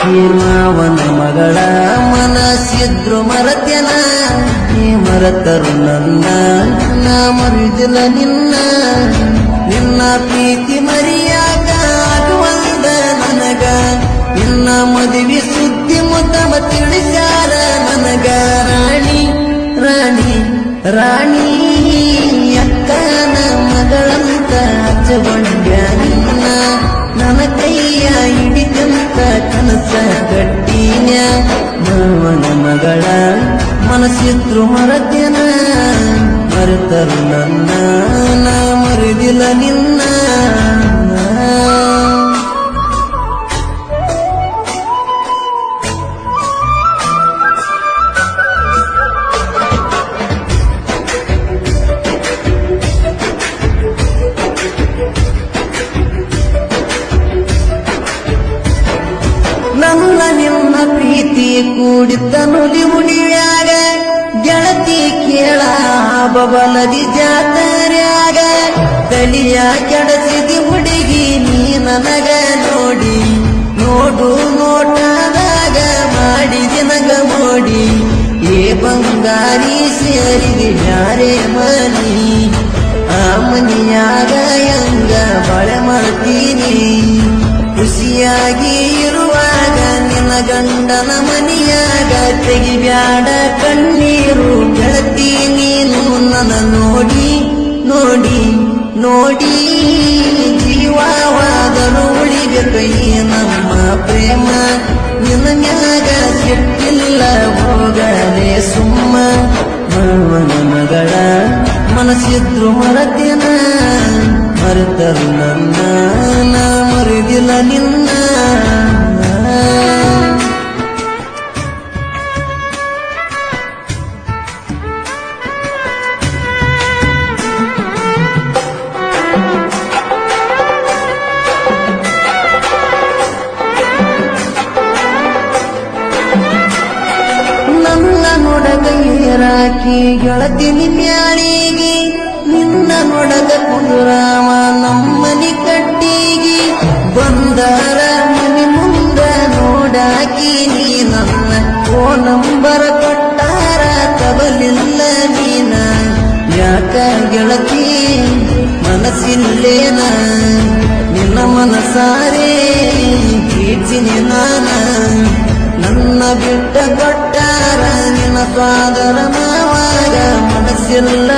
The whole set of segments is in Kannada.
ಈ ಮಾವನ ಮಗಳ ಮನಸ್ಸಿದ್ರು ಮರತ್ಯನ ನೀ ಮರತರು ನನ್ನ ನಾ ಮರಿದಿಲ್ಲ ನಿನ್ನ ನಿನ್ನ ಪ್ರೀತಿ ಮರಿಯಾಗ ಆಗುವಂದ ನನಗ ನಿನ್ನ ಮದುವೆ ಸುದ್ದಿ ಮುದ್ದಮ ತಿಳಿಸ್ಯಾರ ನನಗ ರಾಣಿ ರಾಣಿ ರಾಣಿ ಅಕ್ಕನ ಮಗಳಂತ ಹಚ್ಚಗೊಂಡ್ಯ ನಿನ್ನ ನನ್ನ ಕೈಯ ಹಿಡಿದಂತ ಕನಸ ಕಟ್ಟಿನ ಮಾವನ ಮಗಳ ಮನಸ್ಸಿದ್ರು ಮರತ್ಯನ ಮರೆತರು ನನ್ನ ನಾ ಮರಿದಿಲ್ಲ ನಿನ್ನ ನನ್ನ ನಿನ್ನ ಪ್ರೀತಿ ಕೂಡಿದ್ದ ನುಲಿ ಮುಡಿಯಾಗ ಗೆಳತಿ ಕೇಳ ಬಬಲದಿ ಜಾತರ್ಯಾಗ ತಳಿಯ ಕೆಡಸಿದಿ ಹುಡುಗಿ ನೀ ನನಗ ನೋಡಿ ನೋಡು ನೋಟದಾಗ ಮಾಡಿದಿ ನಗ ಮೋಡಿ ಏ ಬಂಗಾರಿ ಸೇರಿದಿ ಯಾರೇ ಮನಿ ಆ ಮನಿಯಾಗ ಹೆಂಗ ಬಳೆ ಮಾಡ್ತೀನಿ ಖುಷಿಯಾಗಿ ಇರುವಾಗ ನಿನ್ನ ಗಂಡನ ಮನಿಯಾಗ ತೆಗಿಬ್ಯಾಡ ಕಣ್ಣೀರು ಗೆಳತಿ ನೀನು ನನ್ನ ನೋಡಿ ನೋಡಿ ನೋಡಿ ಜೀವವಾದರೂ ಉಳಿಬೇಕು ಈ ನಮ್ಮ ಪ್ರೇಮ ನಿನ್ನ ಮ್ಯಾಗ ಸಿಟ್ಟಿಲ್ಲ ಹೋಗಲೇ ಸುಮ್ಮ ಮಾವನ ಮಗಳ ಮನಸ್ಸಿದ್ರು ಮರತೇನ ಮರೆತರು ನನ್ನ ನಾ ಮರಿದಿಲ್ಲ ನಿನ್ನ ನನ್ನ ನೋಡಗ ಏರಾಕಿ ಗೆಳತಿ ನಿನ್ಯಾಳಿಗಿ ನಿನ್ನ ನೋಡಗ ಕುಂದುರಾಮ ನಮ್ಮನಿ ಕಟ್ಟಿಗಿ ಬಂದಾರ ಮನಿ ಮುಂದ ನೋಡಾಕಿ ನೀ ನನ್ನ ಫೋನ್ ನಂಬರ್ ಕೊಟ್ಟಾರ ತಗಲಿಲ್ಲ ನೀನ ಯಾಕ ಗೆಳತಿ ಮನಸ್ಸಿಲ್ಲೇನ ನಿನ್ನ ಮನಸಾರೇ ಕೀರ್ತಿನಿ ನಾನ ನನ್ನ ಬಿಟ್ಟ ಕೊಟ್ಟಾರ ನಿನ್ನ ಸ್ವಾದರ ಮಾವಾಗ ಮನಸ್ಸಿಲ್ಲ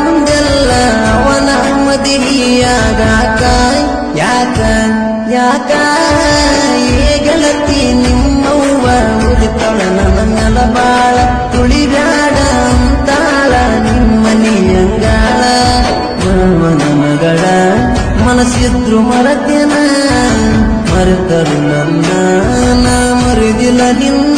ಮುಂದೆಲ್ಲ ಅವನ ಮದಿಯಾಗಾಕ ಯಾಕ ಯಾಕ ಏ ಗೆಳತಿ ನಿಮ್ಮವ್ವ ಉಳಿತಾಳ ನನ್ನ ನೆಲ ಬಾಳ ತುಳಿಬ್ಯಾಡ ಅಂತಾಳ ನಿಮ್ಮನಿ ಅಂಗಾಳ ಮಾವನ ಮಗಳ ಮನಸ್ಸಿದ್ರು ಮರತೇನ ಮರೆತರು ನನ್ನ ನಾ ಮರಿದಿಲ್ಲ ನಿನ್ನ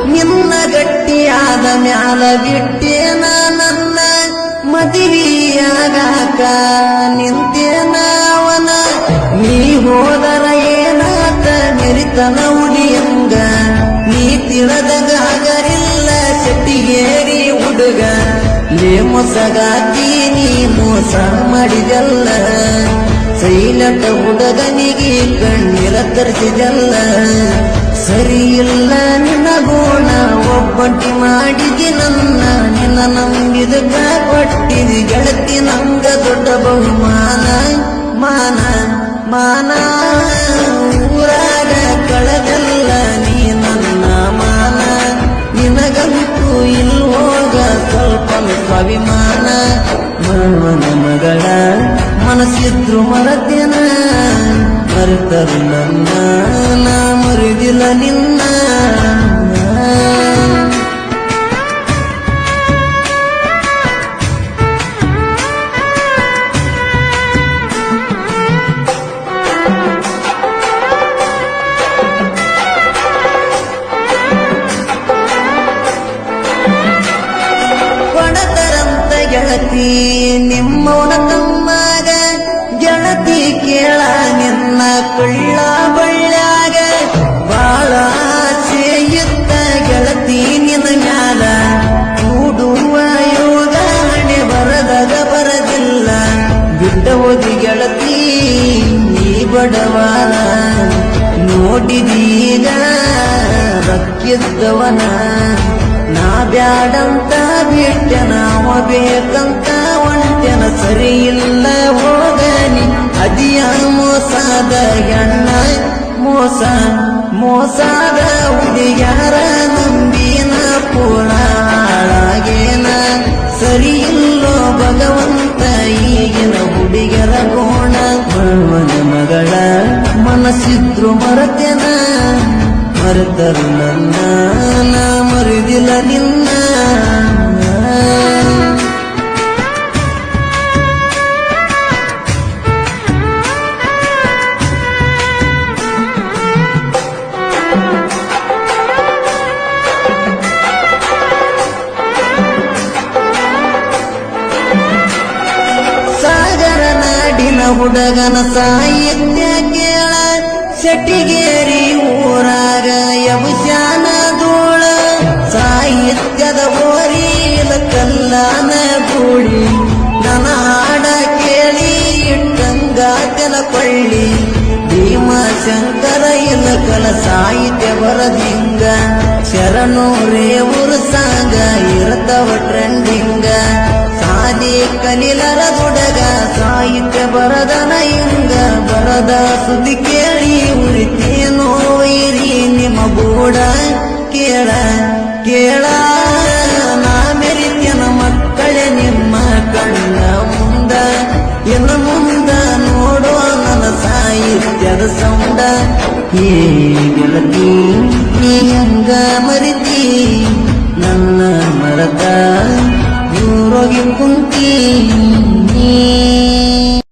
ನಿನ್ನ ಗಟ್ಟಿಯಾದ ಮ್ಯಾಲ ಬಿಟ್ಟೇನ ನನ್ನ ಮದುವೆಯಾಗಾಕ ನಿಂತೇನ ಅವನ ನೀ ಹೋದರ ಏನಾತ ಮೆರಿತನ ಉಳಿಯಂಗ ನೀ ತಿಳಿದಗಾಗರಿಲ್ಲ ಸೆಟ್ಟಿಗೇರಿ ಹುಡುಗ ಲೇ ಮೊಸಗಾತಿ ನೀ ಮೋಸ ಮಾಡಿದಲ್ಲ ಸೈಲಟ ಹುಡುಗನಿಗೆ ಕಣ್ಣೀರ ತರಿಸಿದಲ್ಲ ಸರಿ ಇಲ್ಲ ನಿನ್ನ ಗುಣ ಒಬ್ಬಂಟಿ ಮಾಡಿದಿ ನನ್ನ ನಿನ್ನ ನಂಬಿದ ಕೊಟ್ಟಿದಿ ಗೆಳತಿ ನಂಗ ದೊಡ್ಡ ಬಹುಮಾನ ಮಾನ ಮಾನ ಊರಾಗ ಕಳೆದಲ್ಲ ನೀ ನನ್ನ ಮಾನ ನಿನಗಂತೂ ಇಲ್ಲಿ ಹೋಗ ಸ್ವಲ್ಪ ಸ್ವಾಭಿಮಾನ ಮಾವನ ಮಗಳ ಮನಸ್ಸಿದ್ರು ಮರತೇನ ಮರೆತರು ನನ್ನ ನಾ ಮರಿದಿಲ್ಲ ನಿನ್ನ ಗೆಳತಿ ನಿಮ್ಮವನ ತಮ್ಮಾಗ ಗೆಳತಿ ಕೇಳ ನೋಡಿದೀಗ ರಕ್ಕಿದ್ದವನ ನಾ ಬ್ಯಾಡಂತ ಬಿಟ್ಟೆ ನಾವ ಬೇಕಂತ ಒಂಟೆನ ಸರಿ ಇಲ್ಲ ಹೋಗನಿ ಅದಿಯ ಮೋಸದ ಹೆಣ್ಣ ಮೋಸದ ಹುಡುಗ್ಯಾರ ನಂಬಿನ ಪುರಾಳಾಗೇನ ಸರಿ ಇಲ್ಲೋ ಭಗವಂತ ಈಗಿನ ಹುಡುಗರ ಗೋಣ ಮರುವನ ಮಗಳ ಮನಸ್ಸಿದ್ರು ಮರತೆನ ಮರೆತರು ನನ್ನ ನಾ ಮರುದಿಲ್ಲ ನಿನ್ನ ಹುಡುಗನ ಸಾಹಿತ್ಯ ಕೇಳ ಶೆಟ್ಟಿಗೇರಿ ಊರಾಗ ಯಮಶಾನ ಧೂಳ ಸಾಹಿತ್ಯದ ಓರಿಲ ಕಲ್ಲಾನ ಗೂಡಿ ನನ್ನ ಹಾಡ ಕೇಳಿ ಇಟ್ಟಂಗಾತನ ಕೊಳ್ಳಿ ಭೀಮಶಂಕರ ಇಲಕಲ ಸಾಹಿತ್ಯ ಬರದಿಂಗ ಶರಣೂರೇ ಉರ್ಸಾಂಗ ಇರ್ತವ ಟ್ರೆಂಡಿಂಗ ಸಾದಿ ಕಲಿಲರ ಹುಡುಗ ಸಾಹಿತ್ಯ ಬರದನ ಹಿಂಗ ಬರದ ಸುದ್ದಿ ಕೇಳಿ ಉಳಿತೇನೋ ವೈರಿ ನಿಮ್ಮ ಬೋಡ ಕೇಳ ನಾ ಮೆರಿತ್ಯನ ಮಕ್ಕಳೇ ನಿಮ್ಮ ಕಣ್ಣ ಮುಂದ ಇನ್ನು ಮುಂದ ನೋಡೋ ನನ್ನ ಸಾಹಿತ್ಯದ ಸೌಂಡ ಹೇ ಗೆಳತಿ ನೀ ಹಂಗ ಮರಿತಿ ನನ್ನ ಮರದ ಊರೋಗಿ ಕುಂತಿ